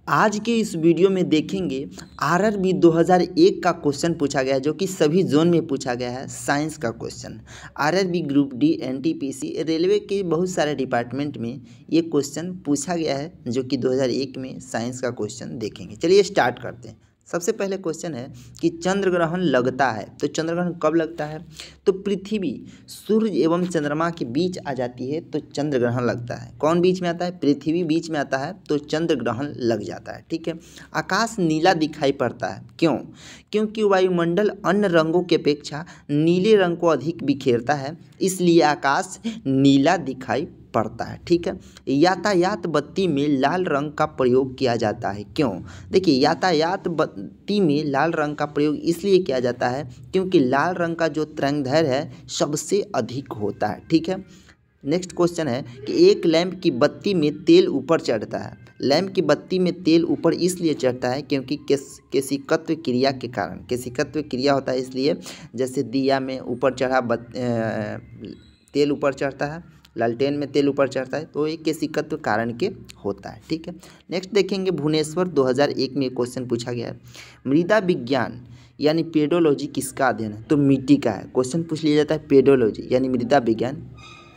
आज के इस वीडियो में देखेंगे आरआरबी 2001 का क्वेश्चन पूछा गया है, जो कि सभी जोन में पूछा गया है। साइंस का question RRB group D, NTPC, railway के बहुत सारे डिपार्टमेंट में ये क्वेश्चन पूछा गया है, जो कि 2001 में साइंस का क्वेश्चन देखेंगे। चलिए स्टार्ट करते हैं। सबसे पहले क्वेश्चन है कि चंद्र ग्रहण लगता है, तो चंद्र ग्रहण कब लगता है? तो पृथ्वी सूर्य एवं चंद्रमा के बीच आ जाती है तो चंद्र ग्रहण लगता है। कौन बीच में आता है? पृथ्वी बीच में आता है तो चंद्र ग्रहण लग जाता है। ठीक है। आकाश नीला दिखाई पड़ता है, क्यों? क्योंकि वायुमंडल अन्य रंगों की अपेक्षा नीले रंग को अधिक बिखेरता है, इसलिए आकाश नीला दिखाई पड़ता है। ठीक है। यातायात बत्ती में लाल रंग का प्रयोग किया जाता है, क्यों? देखिए, यातायात बत्ती में लाल रंग का प्रयोग इसलिए किया जाता है क्योंकि लाल रंग का जो तरंगदैर्घ्य है सबसे अधिक होता है। ठीक है। नेक्स्ट क्वेश्चन है कि एक लैंप की बत्ती में तेल ऊपर चढ़ता है। लैंप की बत्ती में तेल ऊपर इसलिए चढ़ता है क्योंकि केशिकत्व क्रिया के कारण। केशिकत्व क्रिया होता है इसलिए, जैसे दिया में ऊपर चढ़ा तेल ऊपर चढ़ता है, लालटेन में तेल ऊपर चढ़ता है, तो ये केशिकत्व कारण के होता है। ठीक है। नेक्स्ट देखेंगे, भुवनेश्वर 2001 में क्वेश्चन पूछा गया है, मृदा विज्ञान यानी पेडोलॉजी किसका अध्ययन है? तो मिट्टी का है। क्वेश्चन पूछ लिया जाता है पेडोलॉजी यानी मृदा विज्ञान,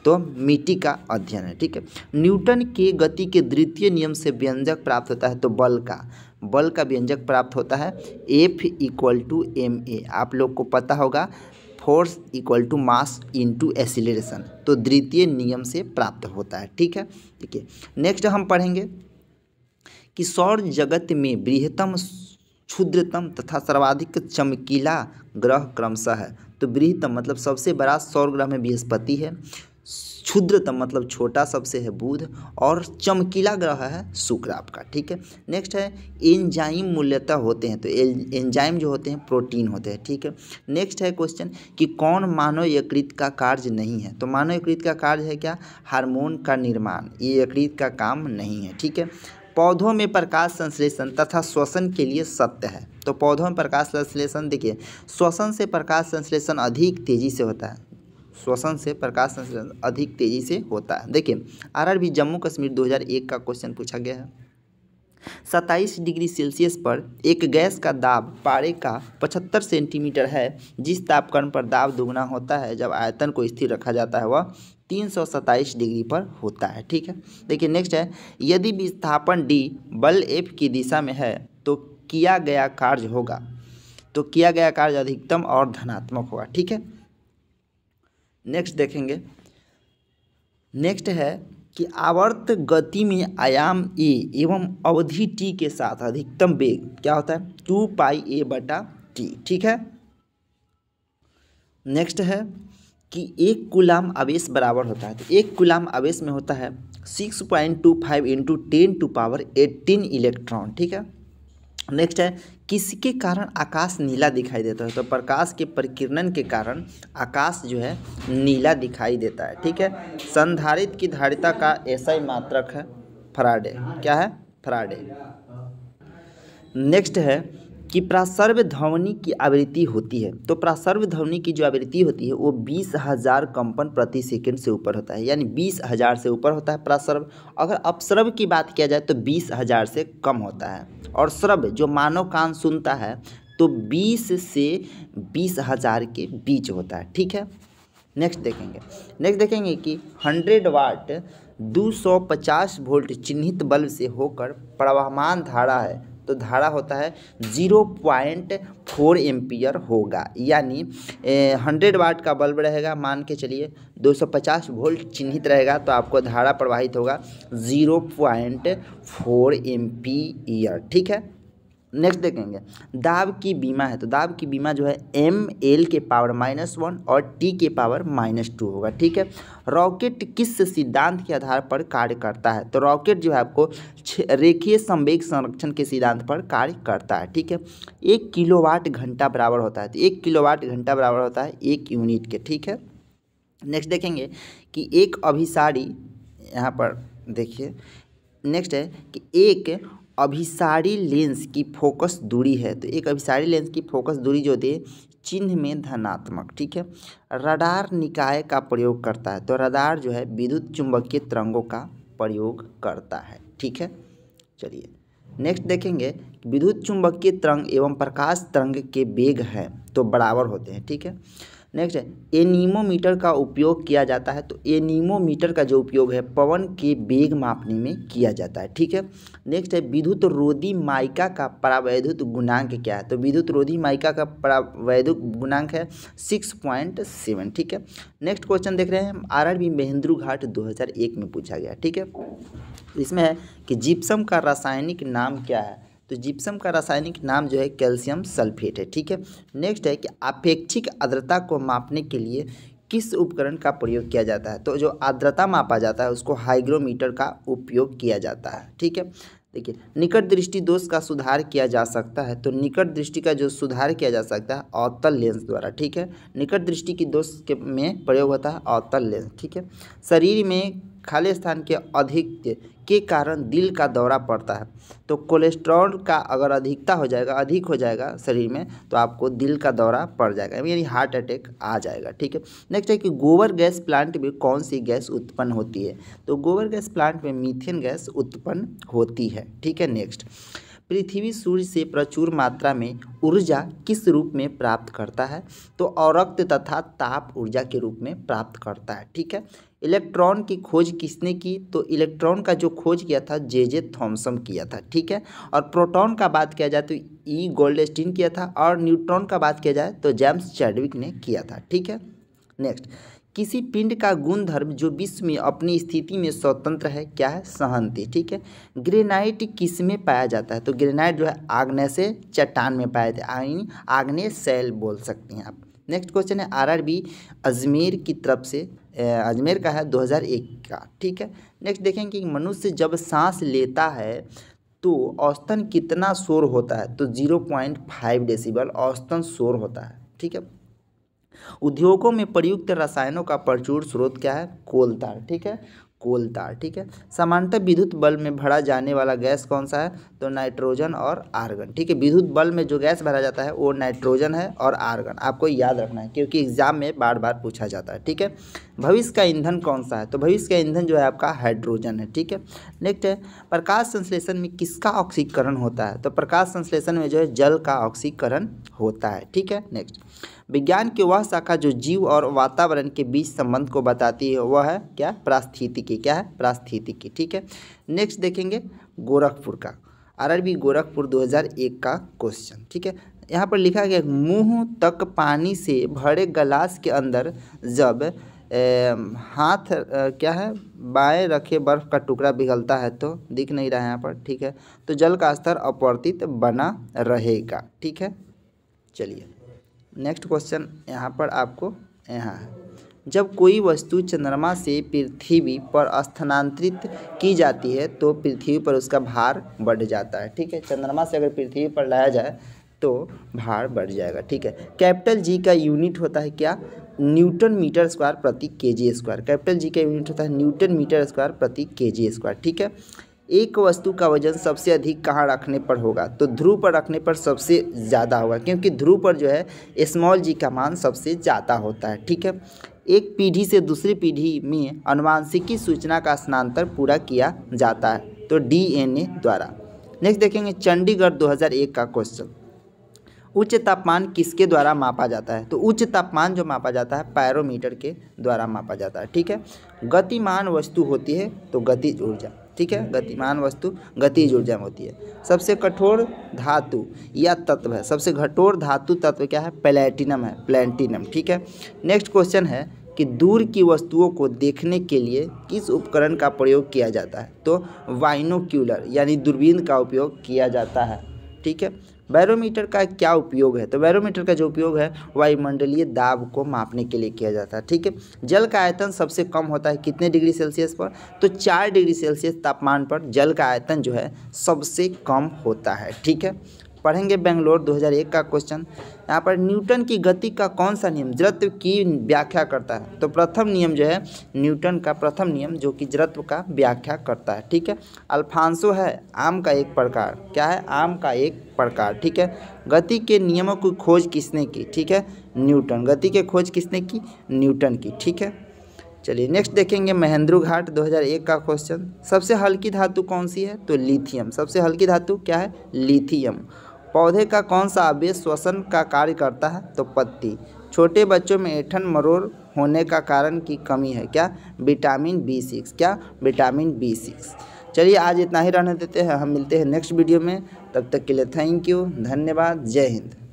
तो मिट्टी का अध्ययन है। ठीक है। न्यूटन के गति के द्वितीय नियम से व्यंजक प्राप्त होता है, तो बल का व्यंजक प्राप्त होता है F=ma। आप लोग को पता होगा force equal to mass into acceleration, तो द्वितीय नियम से प्राप्त होता है। ठीक है। ठीक है। नेक्स्ट हम पढ़ेंगे कि सौर जगत में बृहत्तम, क्षुद्रतम तथा सर्वाधिक चमकीला ग्रह क्रमशः है। तो बृहत्तम मतलब सबसे बड़ा सौर ग्रह में बृहस्पति है, क्षुद्रतम मतलब छोटा सबसे है बुध, और चमकीला ग्रह है शुक्र आपका। ठीक है। नेक्स्ट है एंजाइम मूल्यतः होते हैं, तो एंजाइम जो होते हैं प्रोटीन होते हैं। ठीक है। नेक्स्ट है क्वेश्चन कि कौन मानव यकृत का कार्य नहीं है? तो मानव यकृत का कार्य है क्या? हार्मोन का निर्माण, ये यकृत का काम नहीं है। ठीक है। पौधों में प्रकाश संश्लेषण तथा श्वसन के लिए सत्य है। तो पौधों में प्रकाश संश्लेषण, देखिए श्वसन से प्रकाश संश्लेषण अधिक तेजी से होता है, श्वसन से प्रकाश संश्लेषण अधिक तेजी से होता है। देखिए आरआरबी जम्मू कश्मीर 2001 का क्वेश्चन पूछा गया है, 27 डिग्री सेल्सियस पर एक गैस का दाब पारे का 75 सेंटीमीटर है। जिस तापक्रम पर दाब दुगना होता है जब आयतन को स्थिर रखा जाता है वह 327 डिग्री पर होता है। ठीक है। देखिए नेक्स्ट है, यदि विस्थापन d बल F की दिशा में है तो किया गया कार्य होगा, तो किया गया कार्य अधिकतम और धनात्मक होगा। ठीक है। नेक्स्ट देखेंगे, नेक्स्ट है कि आवर्त गति में आयाम a एवं अवधि t के साथ अधिकतम वेग क्या होता है? 2πa/t। ठीक है। नेक्स्ट है कि एक कूलाम आवेश बराबर होता है, तो एक कूलाम आवेश में होता है 6.25 × 10⁻18 इलेक्ट्रॉन। ठीक है। नेक्स्ट है, किसके कारण आकाश नीला दिखाई देता है? तो प्रकाश के परिकिरण के कारण आकाश जो है नीला दिखाई देता है। ठीक है। संधारित्र की धारिता का एसआई मात्रक है फराडे। क्या है? फराडे। नेक्स्ट है कि प्रासर्व ध्वनि की आवृत्ति होती है, तो प्रासर्व ध्वनि की जो आवृत्ति होती है वो 20,000 कंपन प्रति सेकंड से ऊपर होता है, यानी 20,000 से ऊपर होता है प्रासर्व। अगर अपस्रव की बात किया जाए तो 20,000 से कम होता है, और श्रव्य जो मानव कान सुनता है तो 20 से 20,000 के बीच होता है। ठीक है। नेक्स्ट देखेंगे कि 100 वाट 250 वोल्ट चिन्हित बल्ब से होकर प्रवहमान धारा है, तो धारा होता है 0.4 एम्पियर होगा, यानी 100 वाट का बल्ब रहेगा, मान के चलिए 250 वोल्ट चिन्हित रहेगा, तो आपको धारा प्रवाहित होगा 0.4 एम्पियर। ठीक है। नेक्स्ट देखेंगे, दाब की बीमा है, तो दाब की बीमा जो है ml के पावर -1 और t के पावर -2 होगा। ठीक है। रॉकेट किस सिद्धांत के आधार पर कार्य करता है? तो रॉकेट जो है आपको रेखीय संवेग संरक्षण के सिद्धांत पर कार्य करता है। ठीक है। 1 किलोवाट घंटा बराबर होता है, तो 1 किलोवाट घंटा बराबर होता है 1 यूनिट के। ठीक है। नेक्स्ट देखेंगे कि एक अभिसारी, यहाँ पर देखिए नेक्स्ट है कि एक अभिसारी लेंस की फोकस दूरी है, तो एक अभिसारी लेंस की फोकस दूरी जो होती है चिन्ह में धनात्मक। ठीक है। रडार निकाय का प्रयोग करता है, तो रडार जो है विद्युत चुंबकीय तरंगों का प्रयोग करता है। ठीक है। चलिए नेक्स्ट देखेंगे विद्युत चुंबकीय तरंग एवं प्रकाश तरंग के वेग हैं तो बराबर होते हैं। ठीक है। नेक्स्ट है एनीमोमीटर का उपयोग किया जाता है। तो एनीमोमीटर का जो उपयोग है पवन के वेग मापने में किया जाता है। ठीक है। नेक्स्ट है विद्युत रोधी माइका का परावैद्युत गुणांक क्या है। तो विद्युत रोधी माइका का परावैद्युत गुणांक है 6.7। ठीक है। नेक्स्ट क्वेश्चन देख रहे हैं आरआरबी महेंद्रू घाट 2001 में पूछा गया। ठीक है। इसमें है कि जिप्सम का रासायनिक नाम क्या है। तो जिप्सम का रासायनिक नाम जो है कैल्शियम सल्फेट है। ठीक है। नेक्स्ट है कि आपेक्षिक आर्द्रता को मापने के लिए किस उपकरण का प्रयोग किया जाता है। तो जो आर्द्रता मापा जाता है उसको हाइग्रोमीटर का उपयोग किया जाता है। ठीक है। देखिए निकट दृष्टि दोष का सुधार किया जा सकता है। तो निकट दृष्टि का जो सुधार किया जा सकता है अवतल लेंस द्वारा। ठीक है। निकट दृष्टि की दोष के में प्रयोग होता है अवतल लेंस। ठीक है। शरीर में खाली स्थान के अधिक के कारण दिल का दौरा पड़ता है। तो कोलेस्ट्रॉल का अगर अधिक हो जाएगा शरीर में तो आपको दिल का दौरा पड़ जाएगा, यानी हार्ट अटैक आ जाएगा। ठीक है। नेक्स्ट है कि गोबर गैस प्लांट में कौन सी गैस उत्पन्न होती है। तो गोबर गैस प्लांट में मीथेन गैस उत्पन्न होती है। ठीक है। नेक्स्ट पृथ्वी सूर्य से प्रचुर मात्रा में ऊर्जा किस रूप में प्राप्त करता है। तो अवरक्त तथा ताप ऊर्जा के रूप में प्राप्त करता है। ठीक है। इलेक्ट्रॉन की खोज किसने की। तो इलेक्ट्रॉन का जो खोज किया था जे थॉमसन किया था। ठीक है। और प्रोटॉन का बात किया जाए तो ई गोल्डस्टीन किया था और न्यूट्रॉन का बात किया जाए तो जेम्स चैडविक ने किया था। ठीक है। नेक्स्ट किसी पिंड का गुणधर्म जो विश्व में अपनी स्थिति में स्वतंत्र है क्या है सहनती। ठीक है। ग्रेनाइट किस में पाया जाता है। तो ग्रेनाइट जो है आग्नेय से चट्टान में पाए थे, आग्नेय शैल बोल सकते हैं आप। नेक्स्ट क्वेश्चन है आरआरबी अजमेर की तरफ से अजमेर का है 2001 का। ठीक है। नेक्स्ट देखेंगे कि मनुष्य जब सांस लेता है तो औसतन कितना शोर होता है। तो 0.5 डेसिबल औसतन शोर होता है। ठीक है। उद्योगों में प्रयुक्त रसायनों का प्रचुर स्रोत क्या है कोलतार। ठीक है। कोलतार। ठीक है। सामान्यतः विद्युत बल्ब में भरा जाने वाला गैस कौन सा है। तो नाइट्रोजन और आर्गन। ठीक है। विद्युत बल्ब में जो गैस भरा जाता है वो नाइट्रोजन है और आर्गन, आपको याद रखना है क्योंकि एग्जाम में बार बार पूछा जाता है। ठीक है। भविष्य का ईंधन कौन सा है। तो भविष्य का ईंधन जो है आपका हाइड्रोजन है। ठीक है। नेक्स्ट है प्रकाश संश्लेषण में किसका ऑक्सीकरण होता है। तो प्रकाश संश्लेषण में जो है जल का ऑक्सीकरण होता है। ठीक है। नेक्स्ट विज्ञान की वह शाखा जो जीव और वातावरण के बीच संबंध को बताती है वह है क्या पारिस्थितिकी। क्या है पारिस्थितिकी। ठीक है। नेक्स्ट देखेंगे गोरखपुर का आरआरबी गोरखपुर 2001 का क्वेश्चन। ठीक है। यहाँ पर लिखा गया मुंह तक पानी से भरे गिलास के अंदर जब हाथ क्या है बाएं रखे बर्फ का टुकड़ा पिघलता है तो दिख नहीं रहा है यहाँ पर। ठीक है। तो जल का स्तर अपवर्तित बना रहेगा। ठीक है। चलिए नेक्स्ट क्वेश्चन यहाँ पर आपको यहाँ है जब कोई वस्तु चंद्रमा से पृथ्वी पर स्थानांतरित की जाती है तो पृथ्वी पर उसका भार बढ़ जाता है। ठीक है। चंद्रमा से अगर पृथ्वी पर लाया जाए तो भार बढ़ जाएगा। ठीक है। कैपिटल जी का यूनिट होता है क्या न्यूटन मीटर स्क्वायर प्रति केजी स्क्वायर। कैपिटल जी का यूनिट होता है न्यूटन मीटर स्क्वायर प्रति केजी स्क्वायर। ठीक है। एक वस्तु का वजन सबसे अधिक कहाँ रखने पर होगा। तो ध्रुव पर रखने पर सबसे ज़्यादा होगा क्योंकि ध्रुव पर जो है स्मॉल जी का मान सबसे ज़्यादा होता है। ठीक है। एक पीढ़ी से दूसरी पीढ़ी में आनुवांशिकी सूचना का स्थानांतर पूरा किया जाता है तो डीएनए द्वारा। नेक्स्ट देखेंगे चंडीगढ़ 2001 का क्वेश्चन उच्च तापमान किसके द्वारा मापा जाता है। तो उच्च तापमान जो मापा जाता है पैरोमीटर के द्वारा मापा जाता है। ठीक है। गतिमान वस्तु होती है तो गतिज ऊर्जा। ठीक है। गतिमान वस्तु गतिज ऊर्जा में होती है। सबसे कठोर धातु या तत्व है सबसे कठोर धातु तत्व क्या है प्लैटिनम है प्लैटिनम। ठीक है। नेक्स्ट क्वेश्चन है कि दूर की वस्तुओं को देखने के लिए किस उपकरण का प्रयोग किया जाता है। तो बाइनोक्यूलर यानी दूरबीन का उपयोग किया जाता है। ठीक है। बैरोमीटर का क्या उपयोग है। तो बैरोमीटर का जो उपयोग है वायुमंडलीय दाब को मापने के लिए किया जाता है। ठीक है। जल का आयतन सबसे कम होता है कितने डिग्री सेल्सियस पर। तो 4 डिग्री सेल्सियस तापमान पर जल का आयतन जो है सबसे कम होता है। ठीक है। पढ़ेंगे बेंगलोर 2001 का क्वेश्चन। यहाँ पर न्यूटन की गति का कौन सा नियम जड़त्व की व्याख्या करता है। तो प्रथम नियम जो है न्यूटन का प्रथम नियम जो कि जड़त्व का व्याख्या करता है। ठीक है। अल्फांसो है आम का एक प्रकार। क्या है आम का एक प्रकार। ठीक है। गति के नियमों की खोज किसने की। ठीक है। न्यूटन। गति के खोज किसने की न्यूटन की। ठीक है। चलिए नेक्स्ट देखेंगे महेंद्रू घाट 2001 का क्वेश्चन। सबसे हल्की धातु कौन सी है? तो लिथियम। सबसे हल्की धातु क्या है? लिथियम। पौधे का कौन सा अवयव श्वसन का कार्य करता है? तो पत्ती। छोटे बच्चों में ऐंठन मरोड़ होने का कारण की कमी है क्या? Vitamin B6। क्या? Vitamin B6। चलिए आज इतना ही रहने देते हैं, हम मिलते हैं नेक्स्ट वीडियो में। तब तक के लिए थैंक यू, धन्यवाद, जय हिंद।